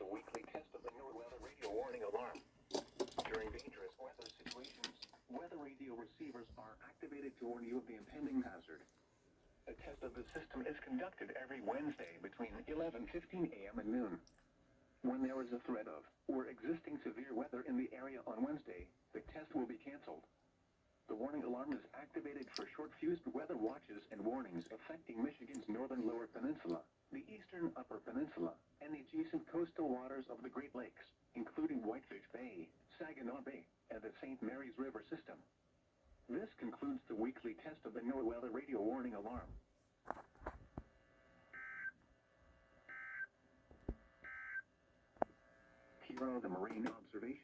the weekly test of the NOAA weather radio warning alarm. During dangerous weather situations, weather radio receivers are activated to warn you of the impending hazard. A test of the system is conducted every Wednesday between 11:15 a.m. and noon. When there is a threat of or existing severe weather in the area on Wednesday, the test will be canceled. The warning alarm is activated for short-fused weather watches and warnings affecting Michigan's northern lower peninsula, the eastern upper peninsula, and the adjacent coastal waters of the Great Lakes, including Whitefish Bay, Saginaw Bay, and the St. Mary's River system. This concludes the weekly test of the NOAA weather radio warning alarm. Here are the marine observations.